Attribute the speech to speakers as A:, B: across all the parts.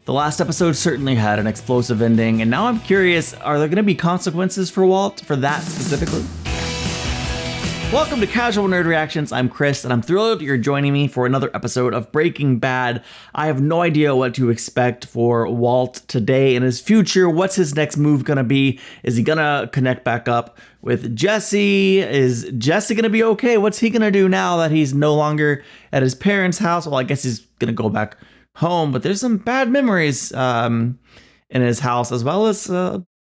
A: The last episode certainly had an explosive ending, and now I'm curious, are there going to be consequences for Walt for that specifically? Welcome to Casual Nerd Reactions. I'm Chris, and I'm thrilled you're joining me for another episode of Breaking Bad. I have no idea what to expect for Walt today and his future. What's his next move going to be? Is he going to connect back up with Jesse? Is Jesse going to be okay? What's he going to do now that he's no longer at his parents' house? Well, I guess he's going to go back home, but there's some bad memories in his house, as well as,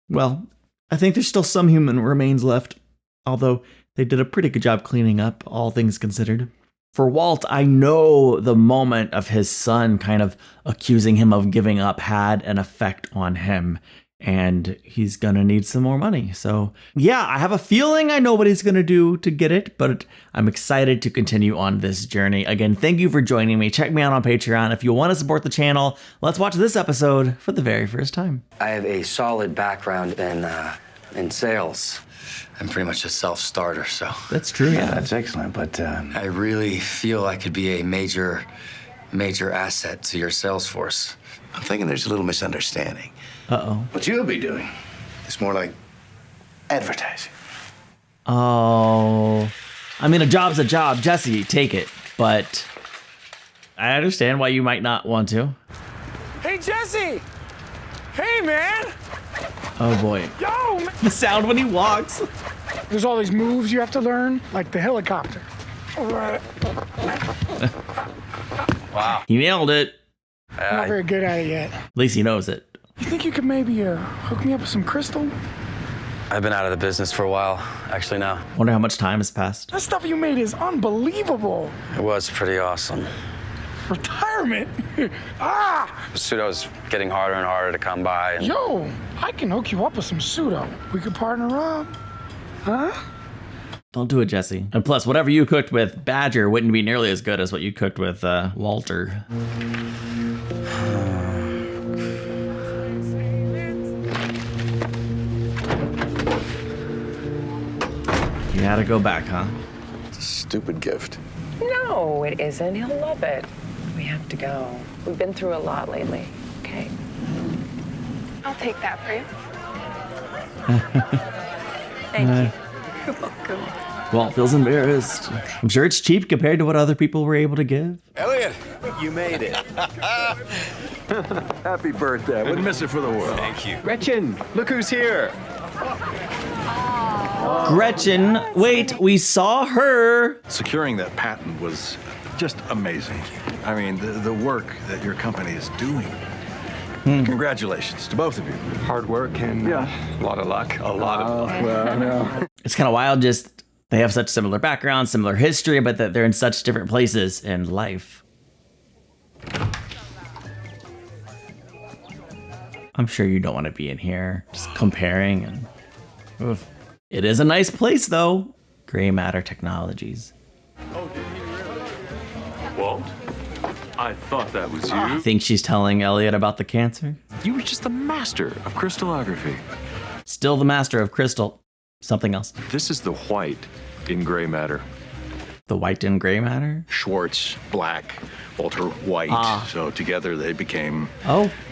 A: well, I think there's still some human remains left, although they did a pretty good job cleaning up, all things considered. For Walt, I know the moment of his son kind of accusing him of giving up had an effect on him, and he's gonna need some more money. So yeah, I have a feeling I know what he's gonna do to get it, but I'm excited to continue on this journey. Again, thank you for joining me. Check me out on Patreon if you want to support the channel. Let's watch this episode for the very first time.
B: I have a solid background in sales. I'm pretty much a self-starter, so.
A: That's true, yeah.
C: That's excellent, but
B: I really feel I could be a major asset to your sales force.
C: I'm thinking there's a little misunderstanding.
A: Uh-oh.
C: What you'll be doing is more like advertising.
A: Oh, I mean, a job's a job. Jesse, take it. But I understand why you might not want to.
D: Hey, Jesse! Hey, man!
A: Oh, boy.
D: Yo, man!
A: The sound when he walks.
D: There's all these moves you have to learn, like the helicopter.
B: Wow.
A: He nailed it.
D: I'm not very good at it yet.
A: At least he knows it.
D: You think you could maybe hook me up with some crystal?
B: I've been out of the business for a while, actually now.
A: Wonder how much time has passed.
D: That stuff you made is unbelievable.
B: It was pretty awesome.
D: Retirement? Ah!
B: Pseudo's getting harder and harder to come by. And
D: Yo, I can hook you up with some pseudo. We could partner up. Huh?
A: Don't do it, Jesse. And plus, whatever you cooked with Badger wouldn't be nearly as good as what you cooked with Walter. You had to go back, huh?
C: It's a stupid gift.
E: No, it isn't. He'll love it. We have to go. We've been through a lot lately, okay?
F: I'll take that for you. Thank you. You're welcome.
A: Walt feels embarrassed. I'm sure it's cheap compared to what other people were able to give.
C: Elliot, you made it. Happy birthday. Wouldn't miss it for the world.
B: thank you.
G: Gretchen, look who's here.
A: Gretchen, wait, we saw her.
H: Securing that patent was just amazing. I mean, the work that your company is doing. Congratulations to both of you.
G: Hard work and a lot of luck. A lot of luck.
H: Well, no.
A: It's kind of wild, just they have such similar backgrounds, similar history, but that they're in such different places in life. I'm sure you don't want to be in here just comparing and oof. It is a nice place though. Gray Matter Technologies.
I: Walt? I thought that was you.
A: Think she's telling Elliot about the cancer?
I: You were just the master of crystallography.
A: Still the master of crystal. Something else.
I: This is the white in gray matter.
A: The white and gray matter?
H: Schwartz, black, Walter, white. So together they became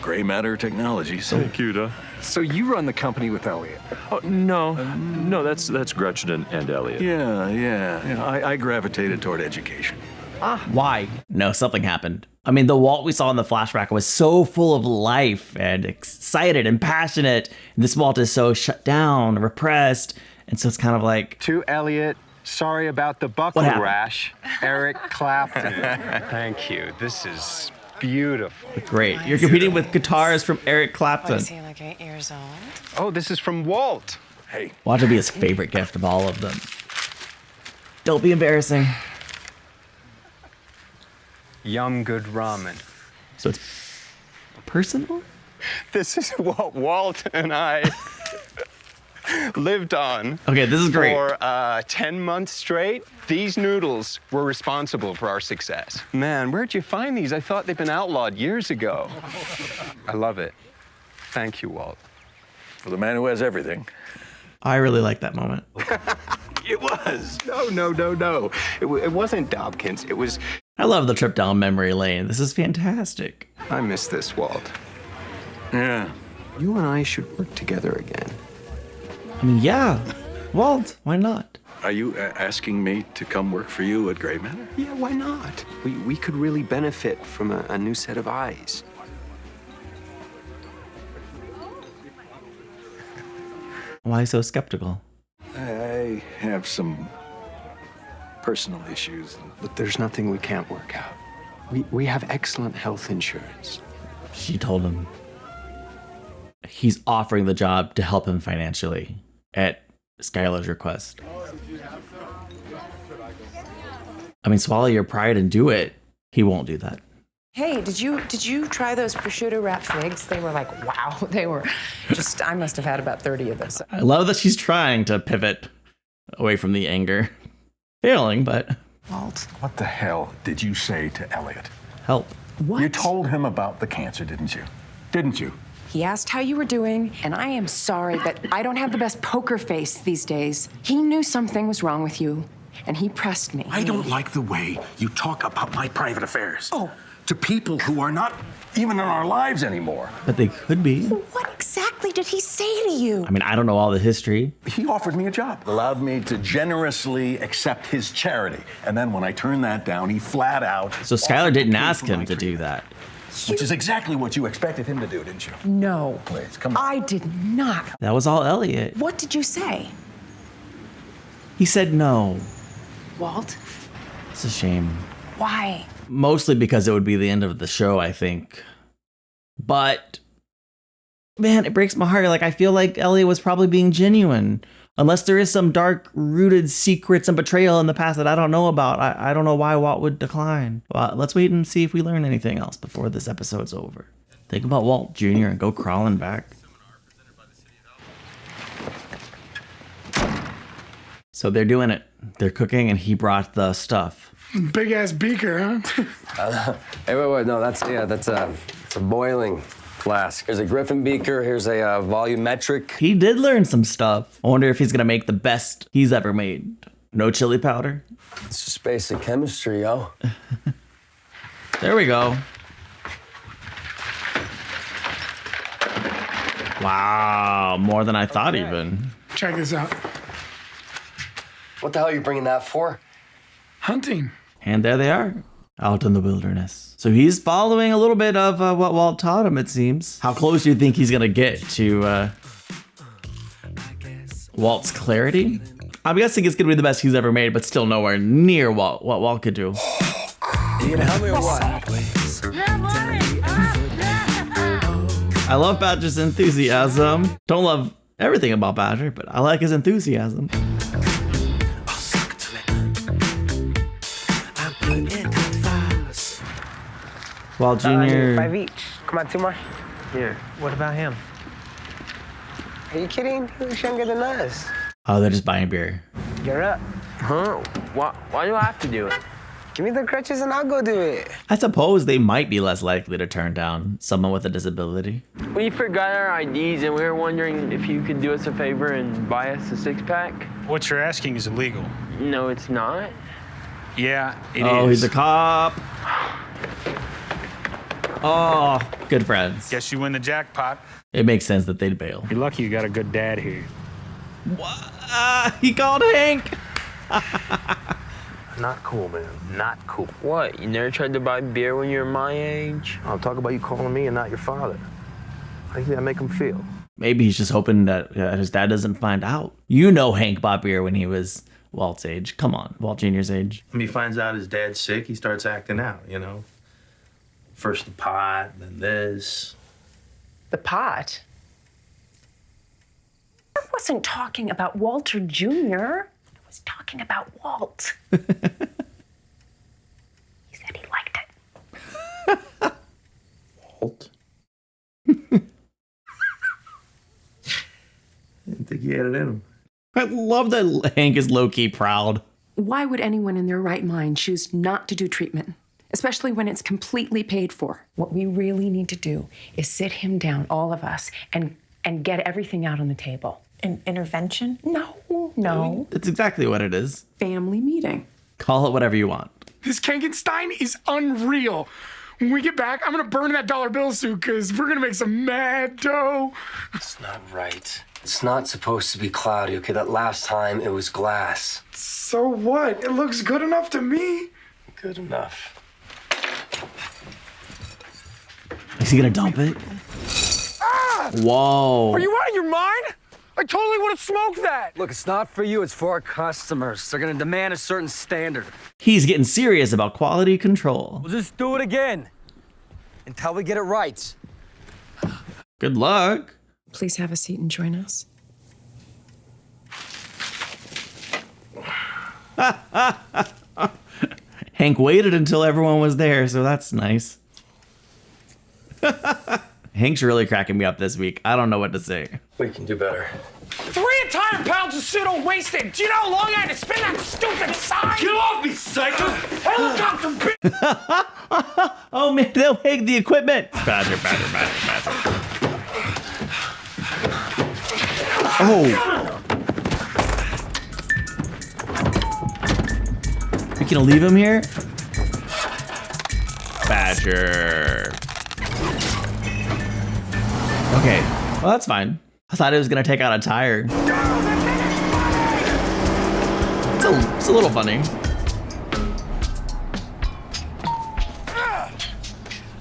H: Gray Matter Technologies.
I: Thank you, duh.
G: So you run the company with Elliot.
I: Oh, no, that's Gretchen and Elliot.
H: Yeah. I gravitated toward education.
A: Why? No, something happened. I mean, the Walt we saw in the flashback was so full of life and excited and passionate. And this Walt is so shut down, repressed. And so it's kind of like...
G: To Elliot, sorry about the buckle rash. Eric Clapton. Thank you. This is beautiful.
A: Great. You're competing with guitars from Eric Clapton.
E: Is he like 8 years old?
G: Oh, this is from Walt.
H: Hey.
A: Watch it be his favorite gift of all of them. Don't be embarrassing.
G: Yum good ramen.
A: So it's personal?
G: This is what Walt and I lived on.
A: Okay, this is great.
G: For 10 months straight. These noodles were responsible for our success. Man, where'd you find these? I thought they'd been outlawed years ago. I love it. Thank you, Walt.
H: For the man who has everything.
A: I really like that moment.
G: It was. No. It wasn't Dobkins. It was...
A: I love the trip down memory lane. This is fantastic.
G: I miss this, Walt.
H: Yeah.
J: You and I should work together again.
A: I mean, yeah. Walt, why not?
H: Are you asking me to come work for you at Gray Manor?
J: Yeah, why not? We could really benefit from a new set of eyes.
A: Why so skeptical?
H: I have some personal issues.
J: But there's nothing we can't work out. We have excellent health insurance.
A: She told him he's offering the job to help him financially at Skylar's request. I mean, swallow your pride and do it. He won't do that.
E: Hey, did you try those prosciutto wrapped figs? They were like, wow. They were just, I must have had about 30 of those.
A: I love that she's trying to pivot away from the anger. Failing, but
E: Walt.
H: What the hell did you say to Elliot?
A: help.
E: What?
H: You told him about the cancer, didn't you? Didn't you?
E: He asked how you were doing, and I am sorry, but I don't have the best poker face these days. He knew something was wrong with you, and he pressed me.
H: I don't like the way you talk about my private affairs.
E: Oh.
H: To people who are not even in our lives anymore.
A: But they could be.
E: What exactly did he say to you?
A: I mean, I don't know all the history.
H: He offered me a job, allowed me to generously accept his charity. And then when I turned that down, he flat out...
A: So Skylar didn't
H: offered to pay
A: ask
H: for
A: him
H: my
A: to do
H: treatment.
A: that.
H: Which is exactly what you expected him to do, didn't you?
E: No.
H: Please, come on.
E: I did not.
A: That was all Elliot.
E: What did you say?
A: He said no.
E: Walt?
A: It's a shame.
E: Why?
A: Mostly because it would be the end of the show, I think. But, man, it breaks my heart. Like, I feel like Elliot was probably being genuine. Unless there is some dark-rooted secrets and betrayal in the past that I don't know about. I don't know why Walt would decline. Well, let's wait and see if we learn anything else before this episode's over. Think about Walt Jr. and go crawling back. So they're doing it. They're cooking, and he brought the stuff.
D: Big ass beaker, huh?
B: Hey, wait, no, that's a boiling flask. Here's a Griffin beaker, here's a volumetric.
A: He did learn some stuff. I wonder if he's gonna make the best he's ever made. No chili powder.
B: It's just basic chemistry, yo.
A: There we go. Wow, more than I thought even.
D: Check this out.
B: What the hell are you bringing that for?
D: Hunting.
A: And there they are, out in the wilderness. So he's following a little bit of what Walt taught him, it seems. How close do you think he's gonna get to Walt's clarity? I'm guessing it's gonna be the best he's ever made, but still nowhere near what Walt could do.
B: You gonna help me or what?
A: I love Badger's enthusiasm. Don't love everything about Badger, but I like his enthusiasm. Walt Jr.
K: 5 each. Come on, 2 more.
L: Here, what about him?
K: Are you kidding? He was younger than us.
A: Oh, they're just buying beer.
K: You're up.
L: Huh? Why do I have to do it?
K: Give me the crutches and I'll go do it.
A: I suppose they might be less likely to turn down someone with a disability.
L: We forgot our IDs and we were wondering if you could do us a favor and buy us a 6-pack.
M: What you're asking is illegal.
L: No, it's not.
M: Yeah, it is.
A: Oh, he's a cop. Oh, good friends.
M: Guess you win the jackpot.
A: It makes sense that they'd bail.
M: You're lucky you got a good dad here.
A: What? He called Hank.
L: Not cool, man. Not cool. What? You never tried to buy beer when you were my age?
N: I'll talk about you calling me and not your father. How do you think that make him feel?
A: Maybe he's just hoping that his dad doesn't find out. You know Hank bought beer when he was Walt's age. Come on, Walt Jr.'s age.
O: When he finds out his dad's sick, he starts acting out, you know? First the pot, then this.
E: The pot? I wasn't talking about Walter Jr. I was talking about Walt. He said he liked it.
O: Walt? I didn't think he had it in him.
A: I love that Hank is low-key proud.
E: Why would anyone in their right mind choose not to do treatment? Especially when it's completely paid for. What we really need to do is sit him down, all of us, and get everything out on the table.
F: An intervention?
E: No.
A: It's exactly what it is.
E: Family meeting.
A: Call it whatever you want.
D: This Kangenstein is unreal. When we get back, I'm gonna burn that dollar bill suit because we're gonna make some mad dough.
B: It's not right. It's not supposed to be cloudy, okay? That last time it was glass.
D: So what? It looks good enough to me.
B: Good enough.
A: Is he gonna dump it?
K: Ah!
A: Whoa.
K: Are you out of your mind? I totally would have smoked that.
B: Look, it's not for you, it's for our customers. They're gonna demand a certain standard.
A: He's getting serious about quality control.
B: We'll just do it again until we get it right.
A: Good luck.
E: Please have a seat and join us.
A: Hank waited until everyone was there, so that's nice. Hank's really cracking me up this week. I don't know what to say.
B: We can do better.
K: 3 entire pounds of pseudo wasted. Do you know how long I had to spin that stupid sign? Get off me, psycho! Helicopter bitch!
A: Oh man, they'll take the equipment. Badger. Oh. We gonna leave him here? Badger. Okay, well that's fine. I thought it was gonna take out a tire. It's a little funny.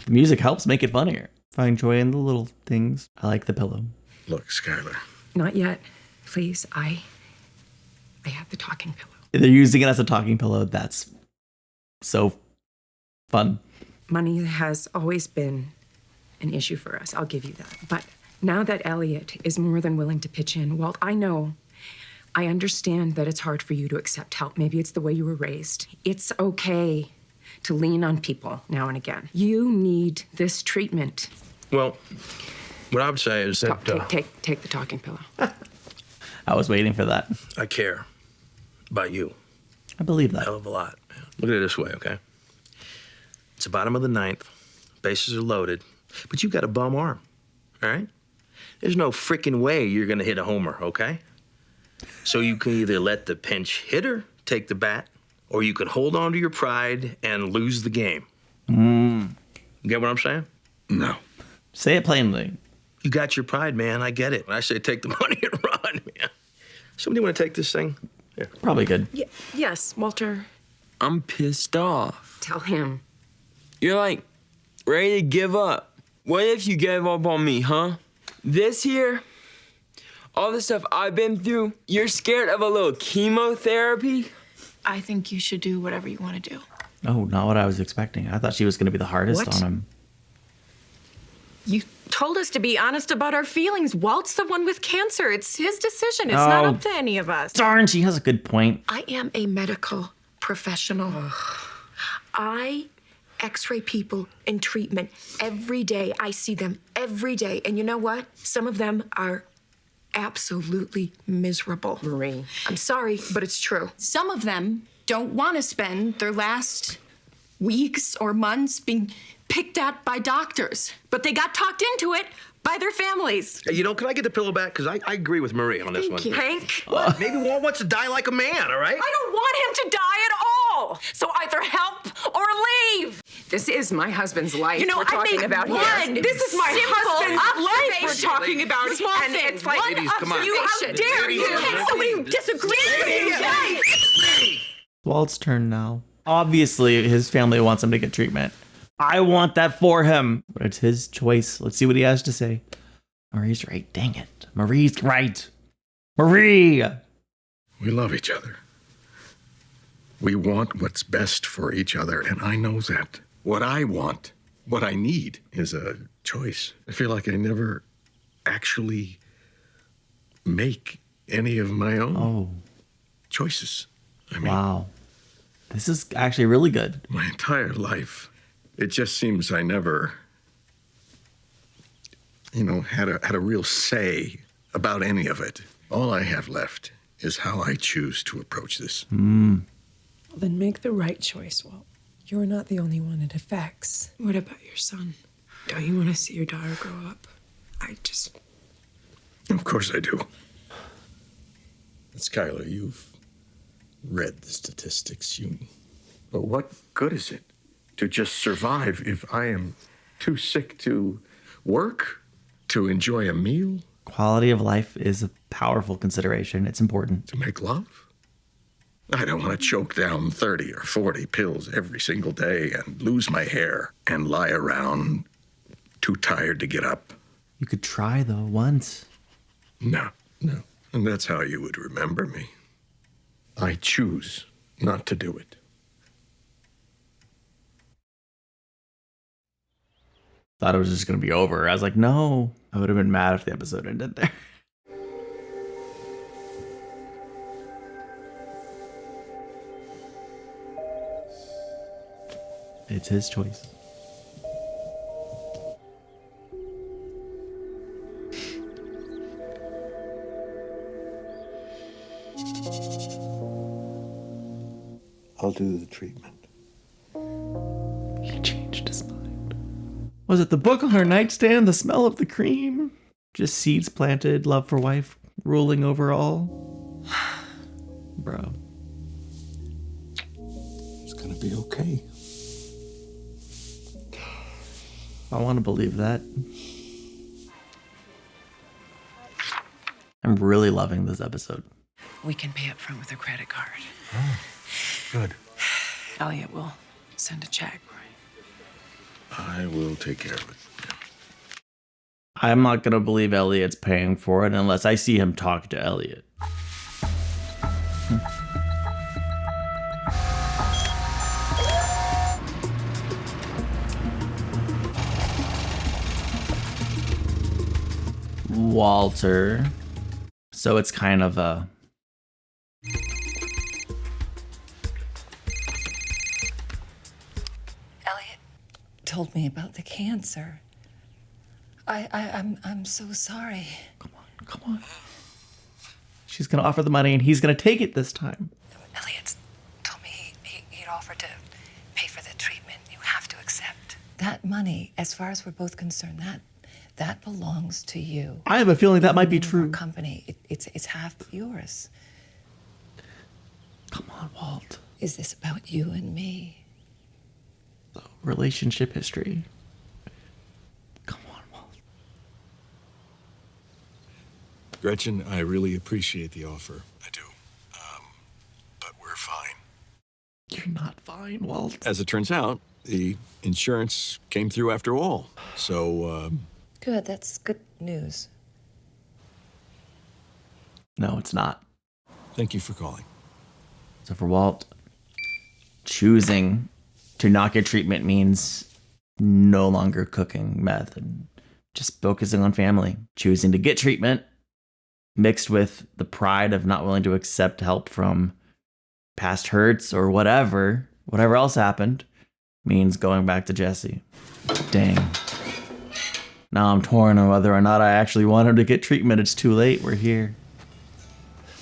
A: The music helps make it funnier. Find joy in the little things. I like the pillow.
H: Look, Skylar.
E: Not yet. Please, I have the talking pillow.
A: They're using it as a talking pillow. That's so fun.
E: Money has always been an issue for us. I'll give you that. But now that Elliot is more than willing to pitch in, Walt, I understand that it's hard for you to accept help. Maybe it's the way you were raised. It's okay to lean on people now and again. You need this treatment.
N: Well, what I would say is that
E: Take the talking pillow.
A: I was waiting for that.
N: I care about you.
A: I believe that.
N: Hell of a lot. Look at it this way, okay? It's the bottom of the ninth. Bases are loaded. But you got a bum arm, all right? There's no freaking way you're going to hit a homer, okay? So you can either let the pinch hitter take the bat, or you can hold on to your pride and lose the game. You get what I'm saying?
H: No.
A: Say it plainly.
N: You got your pride, man. I get it. When I say take the money and run, man. Somebody want to take this thing? Yeah.
A: Probably good.
E: Yes, Walter.
L: I'm pissed off.
E: Tell him.
L: You're like ready to give up. What if you gave up on me, huh? This here, all the stuff I've been through, you're scared of a little chemotherapy?
F: I think you should do whatever you want to do.
A: Oh, not what I was expecting. I thought she was going to be the hardest
E: What?
A: on him.
P: You told us to be honest about our feelings. Walt's the one with cancer. It's his decision. It's not up to any of us.
A: Darn, she has a good point.
P: I am a medical professional. I x-ray people in treatment every day. I see them every day. And you know what? Some of them are absolutely miserable.
E: Marie.
P: I'm sorry, but it's true.
F: Some of them don't want to spend their last weeks or months being picked at by doctors, but they got talked into it by their families.
N: Hey, you know, can I get the pillow back? Because I agree with Marie on this one.
P: Thank you. Hank?
N: What? Maybe Walt wants to die like a man, all right?
P: I don't want him to die at all. So either help or leave.
E: This is my husband's life
P: You know,
E: we're talking
P: I made
E: about
P: one
E: here.
P: This is my husband's life we're talking about. Small And thing. it's like,
N: Ladies, come on.
P: you, how dare you? Can't somebody disagree with you?
A: Walt's turn now. Obviously, his family wants him to get treatment. I want that for him, but it's his choice. Let's see what he has to say. Marie's right. Dang it. Marie's right. Marie!
H: We love each other. We want what's best for each other, and I know that. What I want, what I need, is a choice. I feel like I never actually make any of my own choices. I mean,
A: Wow. This is actually really good.
H: my entire life, it just seems I never, had a real say about any of it. All I have left is how I choose to approach this.
Q: Well, then make the right choice, Walt. You're not the only one it affects. What about your son? Don't you want to see your daughter grow up?
H: Of course I do. Skylar, you've read the statistics. But what good is it to just survive if I am too sick to work, to enjoy a meal?
A: Quality of life is a powerful consideration. It's important.
H: To make love? I don't want to choke down 30 or 40 pills every single day and lose my hair and lie around too tired to get up.
A: You could try, though, once.
H: No. And that's how you would remember me. I choose not to do it.
A: Thought it was just going to be over. I was like, no. I would have been mad if the episode ended there. It's his choice.
H: I'll do the treatment.
A: He changed his mind. Was it the book on her nightstand, the smell of the cream? Just seeds planted, love for wife, ruling over all? Bro.
H: It's gonna be okay.
A: I want to believe that. I'm really loving this episode.
Q: We can pay up front with a credit card.
H: Oh, good.
Q: Elliot will send a check.
H: I will take care of it.
A: I'm not going to believe Elliot's paying for it unless I see him talk to Elliot. Walter. So it's kind of a...
R: Elliot told me about the cancer. I'm so sorry.
A: Come on. She's going to offer the money and he's going to take it this time.
R: Elliot told me he'd offered to pay for the treatment. You have to accept. That money, as far as we're both concerned, that belongs to you.
A: I have a feeling that might be true.
R: Our company, it's half yours.
A: Come on, Walt.
R: Is this about you and me?
A: Relationship history. Come on, Walt.
H: Gretchen, I really appreciate the offer. I do. But we're fine.
A: You're not fine, Walt.
H: As it turns out, the insurance came through after all. So,
R: Good, that's good news.
A: No, it's not.
H: Thank you for calling.
A: So for Walt, choosing to not get treatment means no longer cooking meth and just focusing on family. Choosing to get treatment mixed with the pride of not willing to accept help from past hurts or whatever else happened, means going back to Jesse. Dang. Now I'm torn on whether or not I actually want him to get treatment. It's too late. We're here.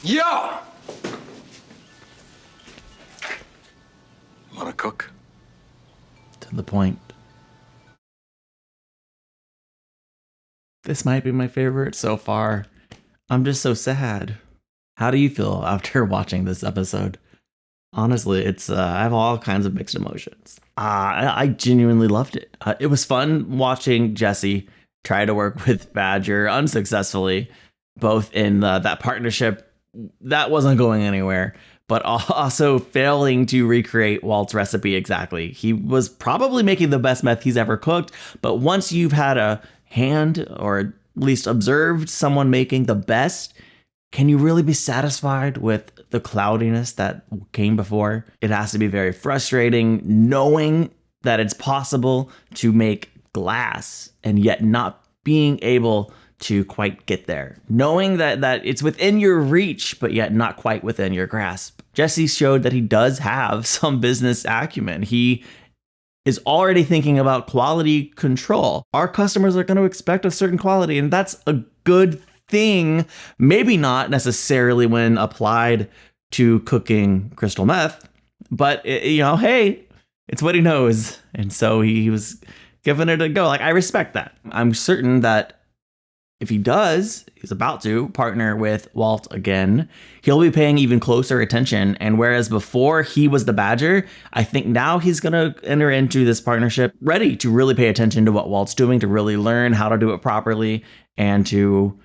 K: Yeah!
H: Want to cook?
A: To the point. This might be my favorite so far. I'm just so sad. How do you feel after watching this episode? Honestly, it's I have all kinds of mixed emotions. I genuinely loved it. It was fun watching Jesse try to work with Badger unsuccessfully, both in that partnership that wasn't going anywhere, but also failing to recreate Walt's recipe exactly. He was probably making the best meth he's ever cooked, but once you've had a hand or at least observed someone making the best, can you really be satisfied with the cloudiness that came before? It has to be very frustrating knowing that it's possible to make glass and yet not being able to quite get there. Knowing that it's within your reach, but yet not quite within your grasp. Jesse showed that he does have some business acumen. He is already thinking about quality control. Our customers are going to expect a certain quality, and that's a good thing. Maybe not necessarily when applied to cooking crystal meth, but hey, it's what he knows. And so he was giving it a go. Like, I respect that. I'm certain that if he does, he's about to partner with Walt again, he'll be paying even closer attention. And whereas before he was the badger, I think now he's going to enter into this partnership ready to really pay attention to what Walt's doing, to really learn how to do it properly, and to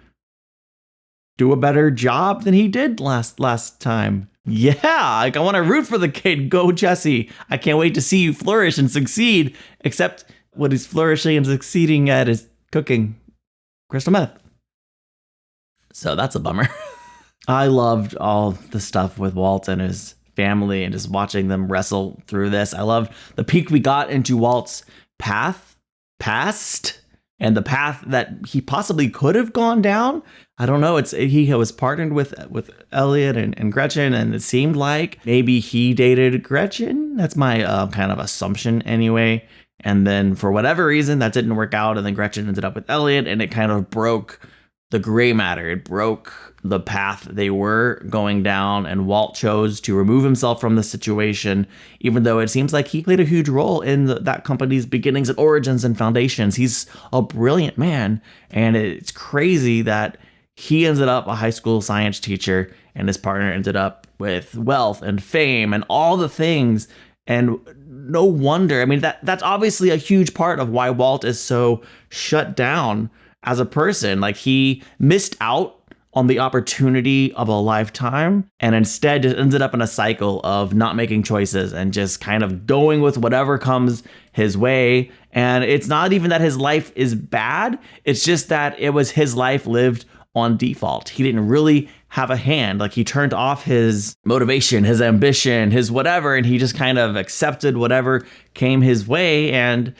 A: do a better job than he did last time. Yeah, like I want to root for the kid. Go Jesse. I can't wait to see you flourish and succeed. Except what he's flourishing and succeeding at is cooking crystal meth. So that's a bummer. I loved all the stuff with Walt and his family and just watching them wrestle through this. I loved the peek we got into Walt's past, and the path that he possibly could have gone down. I don't know. He was partnered with Elliot and Gretchen, and it seemed like maybe he dated Gretchen. That's my kind of assumption anyway. And then for whatever reason, that didn't work out. And then Gretchen ended up with Elliot, and it kind of broke the gray matter. It broke the path they were going down. And Walt chose to remove himself from the situation, even though it seems like he played a huge role in that company's beginnings and origins and foundations. He's a brilliant man. And it's crazy that he ended up a high school science teacher, and his partner ended up with wealth and fame and all the things. And no wonder, I mean, that's obviously a huge part of why Walt is so shut down as a person. Like, he missed out on the opportunity of a lifetime and instead just ended up in a cycle of not making choices and just kind of going with whatever comes his way. And it's not even that his life is bad. It's just that it was his life lived on default. He didn't really have a hand. Like, he turned off his motivation, his ambition, his whatever, and he just kind of accepted whatever came his way. And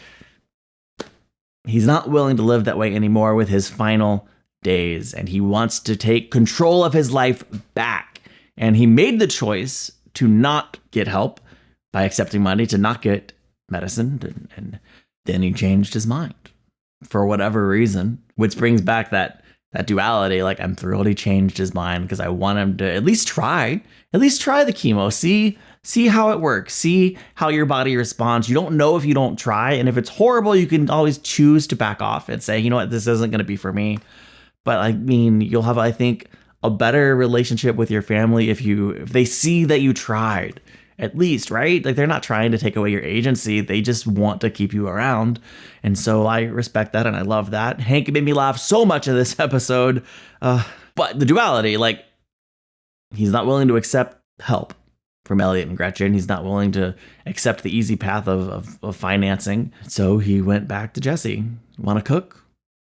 A: he's not willing to live that way anymore with his final days. And he wants to take control of his life back. And he made the choice to not get help by accepting money, to not get medicine. And then he changed his mind for whatever reason, which brings back that duality. Like, I'm thrilled he changed his mind because I want him to at least try the chemo, see how it works, see how your body responds. You don't know if you don't try. And if it's horrible, you can always choose to back off and say, you know what, this isn't going to be for me. But I mean, you'll have, I think, a better relationship with your family if they see that you tried, at least, right? Like, they're not trying to take away your agency. They just want to keep you around. And so I respect that, and I love that. Hank made me laugh so much in this episode. But the duality, like, he's not willing to accept help from Elliot and Gretchen. He's not willing to accept the easy path of financing. So he went back to Jesse. Want to cook?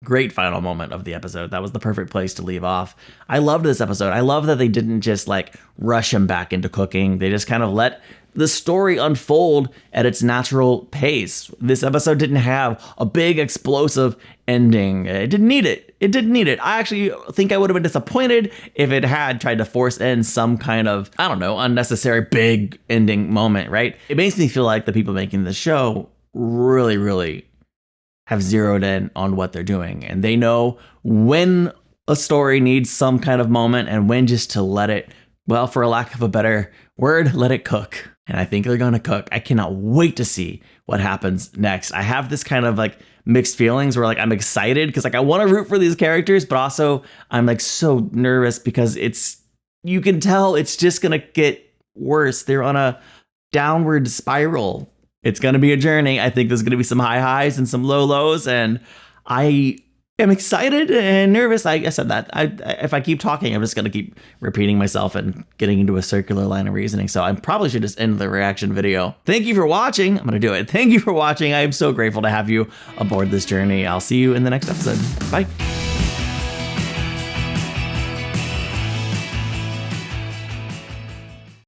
A: Great final moment of the episode. That was the perfect place to leave off. I loved this episode. I love that they didn't just like rush him back into cooking. They just kind of let the story unfold at its natural pace. This episode didn't have a big explosive ending. It didn't need it. I actually think I would have been disappointed if it had tried to force in some kind of, I don't know, unnecessary big ending moment, right? It makes me feel like the people making the show really, really have zeroed in on what they're doing. And they know when a story needs some kind of moment and when just to let it, well, for a lack of a better word, let it cook. And I think they're going to cook. I cannot wait to see what happens next. I have this kind of like mixed feelings where like I'm excited because like I want to root for these characters, but also I'm like so nervous because you can tell it's just going to get worse. They're on a downward spiral. It's going to be a journey. I think there's going to be some high highs and some low lows. And I am excited and nervous. I said that. If I keep talking, I'm just going to keep repeating myself and getting into a circular line of reasoning. So I probably should just end the reaction video. Thank you for watching. I'm going to do it. Thank you for watching. I am so grateful to have you aboard this journey. I'll see you in the next episode. Bye.